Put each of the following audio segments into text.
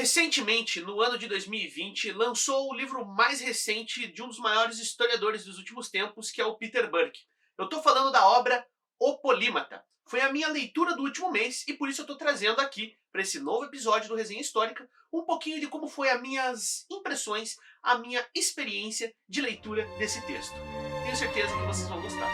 Recentemente, no ano de 2020, lançou o livro mais recente de um dos maiores historiadores dos últimos tempos, que é o Peter Burke. Eu estou falando da obra O Polímata. Foi a minha leitura do último mês e por isso eu estou trazendo aqui, para esse novo episódio do Resenha Histórica, um pouquinho de como foi as minhas impressões, a minha experiência de leitura desse texto. Tenho certeza que vocês vão gostar.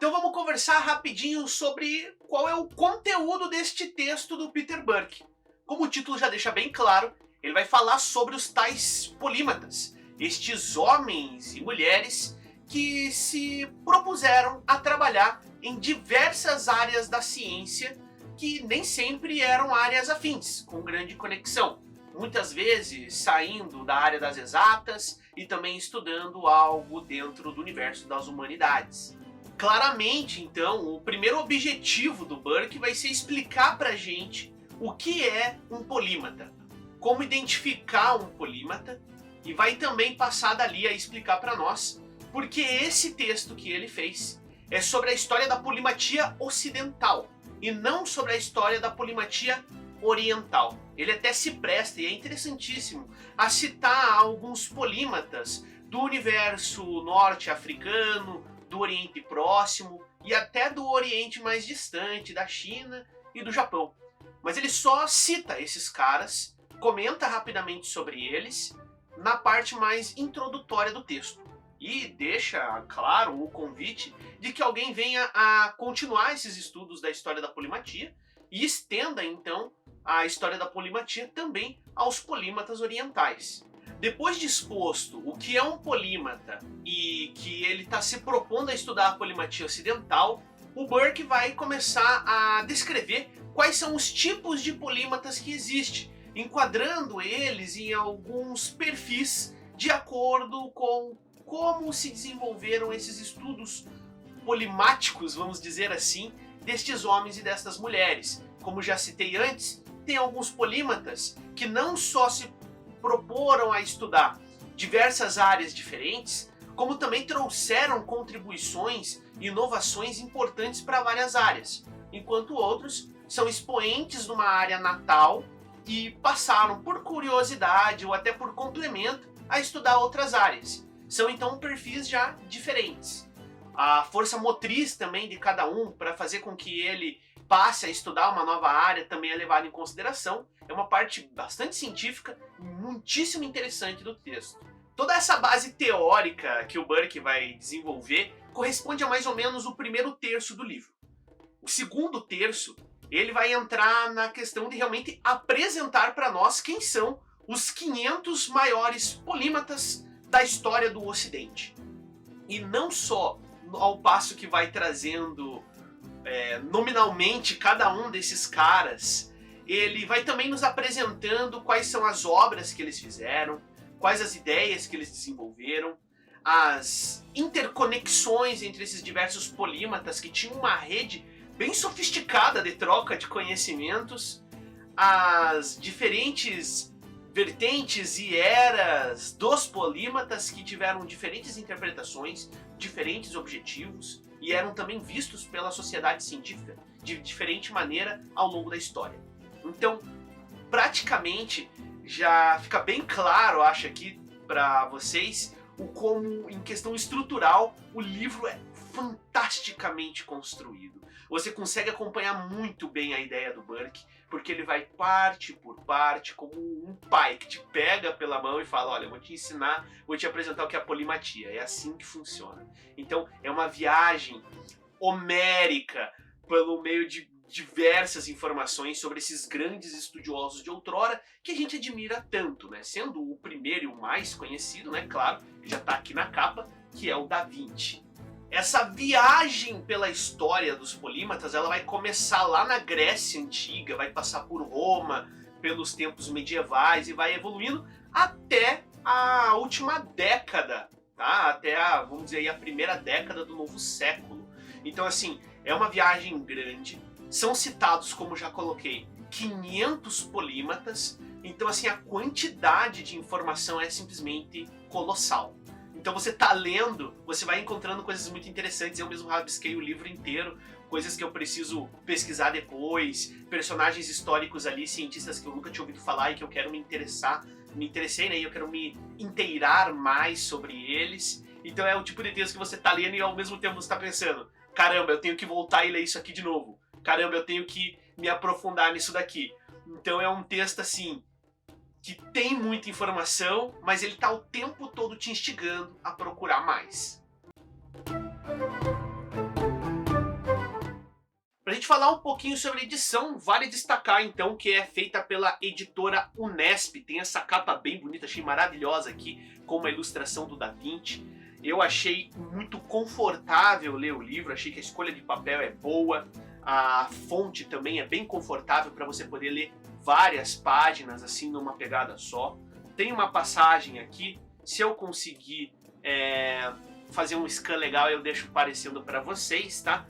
Então vamos conversar rapidinho sobre qual é o conteúdo deste texto do Peter Burke. Como o título já deixa bem claro, ele vai falar sobre os tais polímatas, estes homens e mulheres que se propuseram a trabalhar em diversas áreas da ciência que nem sempre eram áreas afins, com grande conexão. Muitas vezes saindo da área das exatas e também estudando algo dentro do universo das humanidades. Claramente, então, o primeiro objetivo do Burke vai ser explicar pra gente o que é um polímata, como identificar um polímata, e vai também passar dali a explicar para nós porque esse texto que ele fez é sobre a história da polimatia ocidental e não sobre a história da polimatia oriental. Ele até se presta, e é interessantíssimo, a citar alguns polímatas do universo norte-africano, do Oriente Próximo e até do Oriente mais distante, da China e do Japão. Mas ele só cita esses caras, comenta rapidamente sobre eles na parte mais introdutória do texto. E deixa claro o convite de que alguém venha a continuar esses estudos da história da polimatia e estenda então a história da polimatia também aos polímatas orientais. Depois de exposto o que é um polímata e que ele está se propondo a estudar a polimatia ocidental, o Burke vai começar a descrever quais são os tipos de polímatas que existem, enquadrando eles em alguns perfis de acordo com como se desenvolveram esses estudos polimáticos, vamos dizer assim, destes homens e destas mulheres. Como já citei antes, tem alguns polímatas que não só se proporam a estudar diversas áreas diferentes, como também trouxeram contribuições e inovações importantes para várias áreas, enquanto outros são expoentes numa área natal e passaram por curiosidade ou até por complemento a estudar outras áreas. São então perfis já diferentes. A força motriz também de cada um para fazer com que ele passe a estudar uma nova área também é levado em consideração. É uma parte bastante científica e muitíssimo interessante do texto. Toda essa base teórica que o Burke vai desenvolver corresponde a mais ou menos o primeiro terço do livro. O segundo terço, ele vai entrar na questão de realmente apresentar para nós quem são os 500 maiores polímatas da história do Ocidente. E não só ao passo que vai trazendo nominalmente cada um desses caras, ele vai também nos apresentando quais são as obras que eles fizeram, quais as ideias que eles desenvolveram, as interconexões entre esses diversos polímatas que tinham uma rede bem sofisticada de troca de conhecimentos, as diferentes vertentes e eras dos polímatas que tiveram diferentes interpretações, diferentes objetivos e eram também vistos pela sociedade científica de diferente maneira ao longo da história. Então, praticamente, já fica bem claro, acho aqui, para vocês, o como, em questão estrutural, o livro é fantasticamente construído. Você consegue acompanhar muito bem a ideia do Burke, porque ele vai parte por parte, como um pai que te pega pela mão e fala: olha, eu vou te ensinar, vou te apresentar o que é a polimatia. É assim que funciona. Então, é uma viagem homérica pelo meio de diversas informações sobre esses grandes estudiosos de outrora que a gente admira tanto, né? Sendo o primeiro e o mais conhecido, né? Claro, que já está aqui na capa, que é o Da Vinci. Essa viagem pela história dos polímatas, ela vai começar lá na Grécia Antiga, vai passar por Roma, pelos tempos medievais e vai evoluindo até a última década, tá? Até vamos dizer, a primeira década do novo século, Então, assim, é uma viagem grande. São citados, como já coloquei, 500 polímatas. Então, assim, a quantidade de informação é simplesmente colossal. Então você tá lendo, você vai encontrando coisas muito interessantes. Eu mesmo rabisquei o livro inteiro, coisas que eu preciso pesquisar depois, personagens históricos ali, cientistas que eu nunca tinha ouvido falar e que eu quero me interessei, né, e eu quero me inteirar mais sobre eles. Então é o tipo de texto que você tá lendo e ao mesmo tempo você tá pensando, caramba, eu tenho que voltar e ler isso aqui de novo. Caramba, eu tenho que me aprofundar nisso daqui. Então é um texto assim, que tem muita informação, mas ele tá o tempo todo te instigando a procurar mais. Pra gente falar um pouquinho sobre a edição, vale destacar então que é feita pela editora Unesp. Tem essa capa bem bonita, achei maravilhosa aqui, com uma ilustração do Da Vinci. Eu achei muito confortável ler o livro, achei que a escolha de papel é boa, a fonte também é bem confortável para você poder ler várias páginas assim numa pegada só. Tem uma passagem aqui, se eu conseguir fazer um scan legal eu deixo aparecendo para vocês, tá?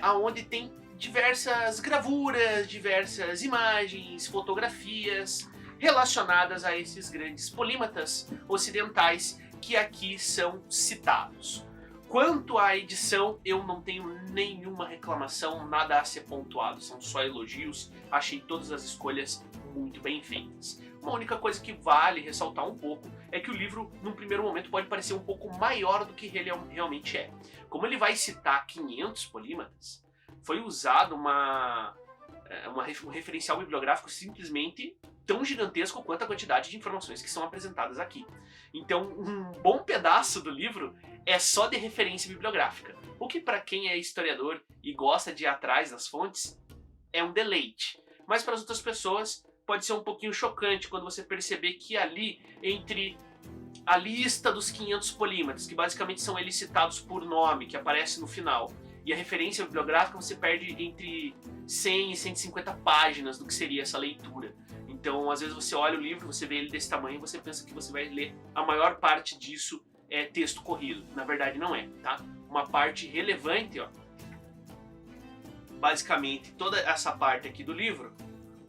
Aonde tem diversas gravuras, diversas imagens, fotografias relacionadas a esses grandes polímatas ocidentais que aqui são citados. Quanto à edição, eu não tenho nenhuma reclamação, nada a ser pontuado, são só elogios, achei todas as escolhas muito bem feitas. Uma única coisa que vale ressaltar um pouco é que o livro, num primeiro momento, pode parecer um pouco maior do que ele realmente é. Como ele vai citar 500 polímatas, foi usado um referencial bibliográfico simplesmente tão gigantesco quanto a quantidade de informações que são apresentadas aqui. Então, um bom pedaço do livro é só de referência bibliográfica, o que para quem é historiador e gosta de ir atrás das fontes é um deleite. Mas para as outras pessoas pode ser um pouquinho chocante quando você perceber que ali, entre a lista dos 500 polímatas, que basicamente são eles citados por nome, que aparece no final, e a referência bibliográfica, você perde entre 100 e 150 páginas do que seria essa leitura. Então, às vezes você olha o livro, você vê ele desse tamanho e você pensa que você vai ler a maior parte disso é texto corrido. Na verdade não é, tá? Uma parte relevante, ó, basicamente toda essa parte aqui do livro,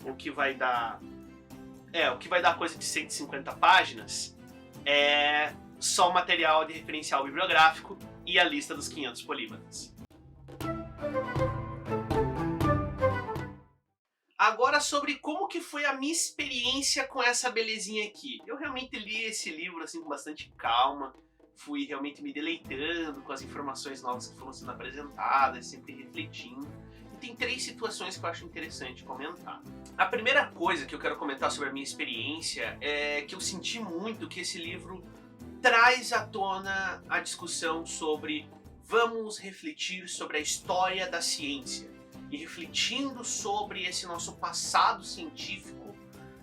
o que vai dar coisa de 150 páginas, é só material de referencial bibliográfico e a lista dos 500 polímatas. Agora sobre como que foi a minha experiência com essa belezinha aqui. Eu realmente li esse livro assim com bastante calma, fui realmente me deleitando com as informações novas que foram sendo apresentadas, sempre refletindo. E tem 3 situações que eu acho interessante comentar. A primeira coisa que eu quero comentar sobre a minha experiência é que eu senti muito que esse livro traz à tona a discussão sobre vamos refletir sobre a história da ciência. E refletindo sobre esse nosso passado científico,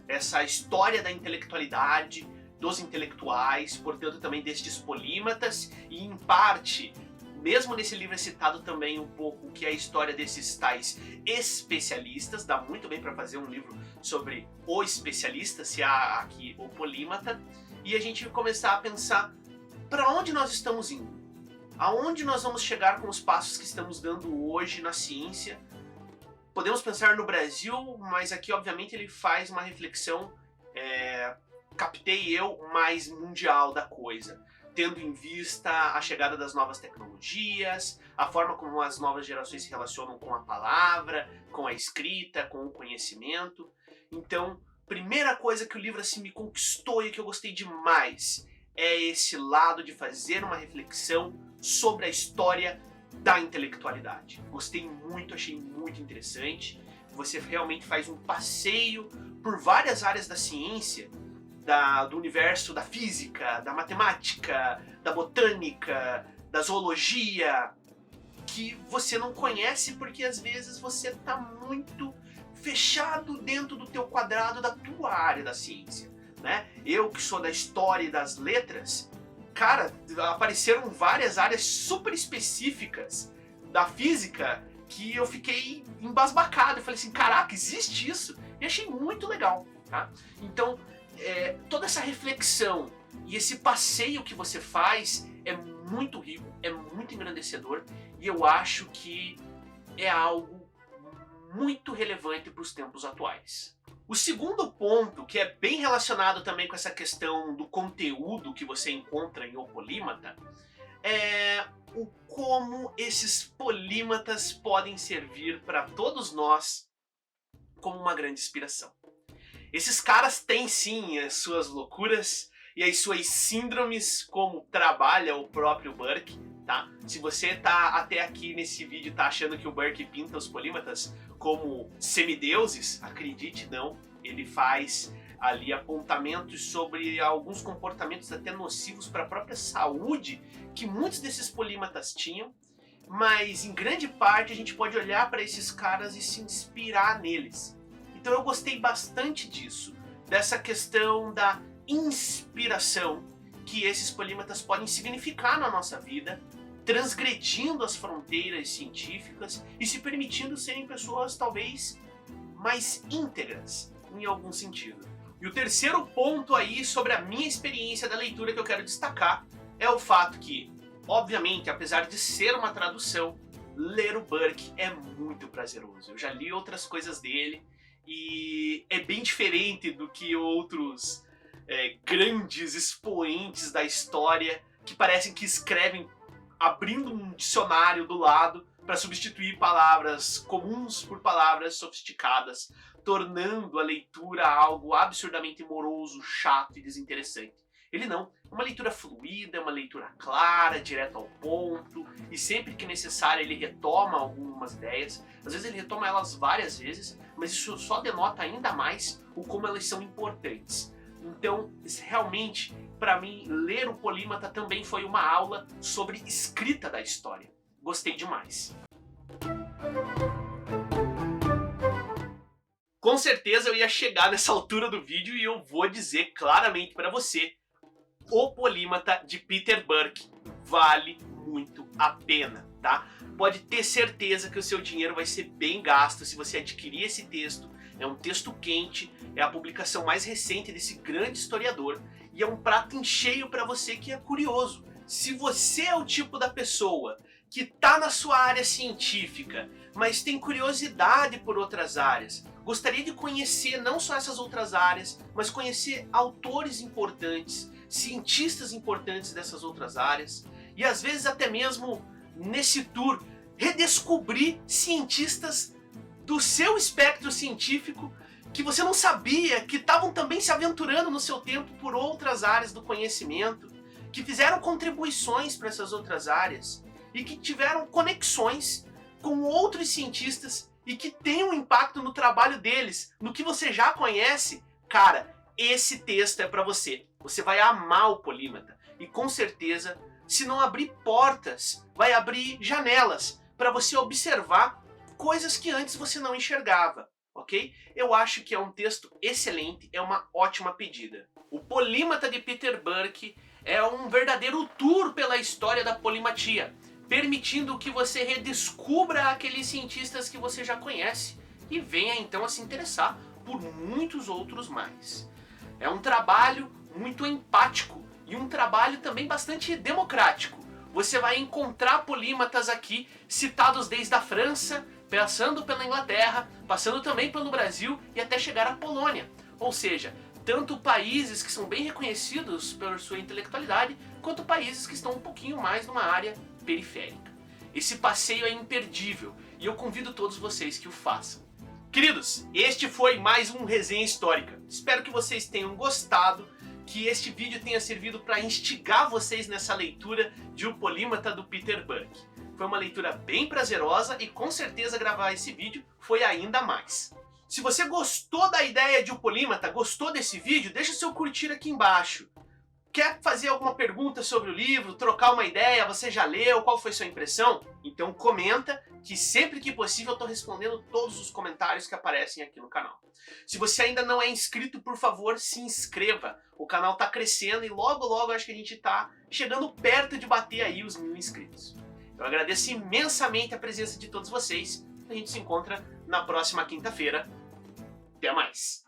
essa história da intelectualidade, dos intelectuais, portanto também destes polímatas, e em parte, mesmo nesse livro é citado também um pouco o que é a história desses tais especialistas, dá muito bem para fazer um livro sobre o especialista, se há aqui o polímata, e a gente começar a pensar para onde nós estamos indo, aonde nós vamos chegar com os passos que estamos dando hoje na ciência. Podemos pensar no Brasil, mas aqui obviamente ele faz uma reflexão, captei eu, mais mundial da coisa, tendo em vista a chegada das novas tecnologias, a forma como as novas gerações se relacionam com a palavra, com a escrita, com o conhecimento. Então, primeira coisa que o livro assim me conquistou e que eu gostei demais é esse lado de fazer uma reflexão sobre a história da intelectualidade. Gostei muito, achei muito interessante. Você realmente faz um passeio por várias áreas da ciência, do universo da física, da matemática, da botânica, da zoologia, que você não conhece porque às vezes você está muito fechado dentro do teu quadrado da tua área da ciência, né? Eu que sou da história e das letras, cara, apareceram várias áreas super específicas da física que eu fiquei embasbacado. Eu falei assim, caraca, existe isso? E achei muito legal, tá? Então, toda essa reflexão e esse passeio que você faz é muito rico, é muito engrandecedor e eu acho que é algo muito relevante para os tempos atuais. O segundo ponto, que é bem relacionado também com essa questão do conteúdo que você encontra em O Polímata, é o como esses polímatas podem servir para todos nós como uma grande inspiração. Esses caras têm sim as suas loucuras e as suas síndromes, como trabalha o próprio Burke, tá? Se você tá até aqui nesse vídeo tá achando que o Burke pinta os polímatas como semideuses, acredite não, ele faz ali apontamentos sobre alguns comportamentos até nocivos para a própria saúde que muitos desses polímatas tinham, mas em grande parte a gente pode olhar para esses caras e se inspirar neles. Então eu gostei bastante disso, dessa questão da inspiração que esses polímatas podem significar na nossa vida, transgredindo as fronteiras científicas e se permitindo serem pessoas talvez mais íntegras em algum sentido. E o terceiro ponto aí sobre a minha experiência da leitura que eu quero destacar é o fato que, obviamente, apesar de ser uma tradução, ler o Burke é muito prazeroso. Eu já li outras coisas dele e é bem diferente do que outros grandes expoentes da história que parecem que escrevem abrindo um dicionário do lado para substituir palavras comuns por palavras sofisticadas, tornando a leitura algo absurdamente moroso, chato e desinteressante. Ele não, é uma leitura fluida, é uma leitura clara, direto ao ponto, e sempre que necessário ele retoma algumas ideias, às vezes ele retoma elas várias vezes, mas isso só denota ainda mais o como elas são importantes. Então, realmente, para mim, ler o Polímata também foi uma aula sobre escrita da história. Gostei demais. Com certeza eu ia chegar nessa altura do vídeo e eu vou dizer claramente para você, O Polímata de Peter Burke vale muito a pena, tá? Pode ter certeza que o seu dinheiro vai ser bem gasto se você adquirir esse texto. É um texto quente, é a publicação mais recente desse grande historiador e é um prato em cheio para você que é curioso. Se você é o tipo da pessoa que está na sua área científica, mas tem curiosidade por outras áreas, gostaria de conhecer não só essas outras áreas, mas conhecer autores importantes, cientistas importantes dessas outras áreas, e às vezes até mesmo nesse tour redescobrir cientistas do seu espectro científico que você não sabia, que estavam também se aventurando no seu tempo por outras áreas do conhecimento, que fizeram contribuições para essas outras áreas e que tiveram conexões com outros cientistas e que têm um impacto no trabalho deles, no que você já conhece. Cara, esse texto é para você. Você vai amar o Polímata e com certeza, se não abrir portas, vai abrir janelas para você observar coisas que antes você não enxergava, ok? Eu acho que é um texto excelente, é uma ótima pedida. O Polímata de Peter Burke é um verdadeiro tour pela história da polimatia, permitindo que você redescubra aqueles cientistas que você já conhece e venha então a se interessar por muitos outros mais. É um trabalho muito empático e um trabalho também bastante democrático. Você vai encontrar polímatas aqui citados desde a França, passando pela Inglaterra, passando também pelo Brasil e até chegar à Polônia. Ou seja, tanto países que são bem reconhecidos por sua intelectualidade, quanto países que estão um pouquinho mais numa área periférica. Esse passeio é imperdível e eu convido todos vocês que o façam. Queridos, este foi mais um Resenha Histórica. Espero que vocês tenham gostado, que este vídeo tenha servido para instigar vocês nessa leitura de O Polímata do Peter Burke. Foi uma leitura bem prazerosa e com certeza gravar esse vídeo foi ainda mais. Se você gostou da ideia de O Polímata, gostou desse vídeo, deixa seu curtir aqui embaixo. Quer fazer alguma pergunta sobre o livro, trocar uma ideia, você já leu, qual foi sua impressão? Então comenta, que sempre que possível eu estou respondendo todos os comentários que aparecem aqui no canal. Se você ainda não é inscrito, por favor, se inscreva. O canal está crescendo e logo logo acho que a gente está chegando perto de bater aí os 1000 inscritos. Eu agradeço imensamente a presença de todos vocês. A gente se encontra na próxima quinta-feira. Até mais!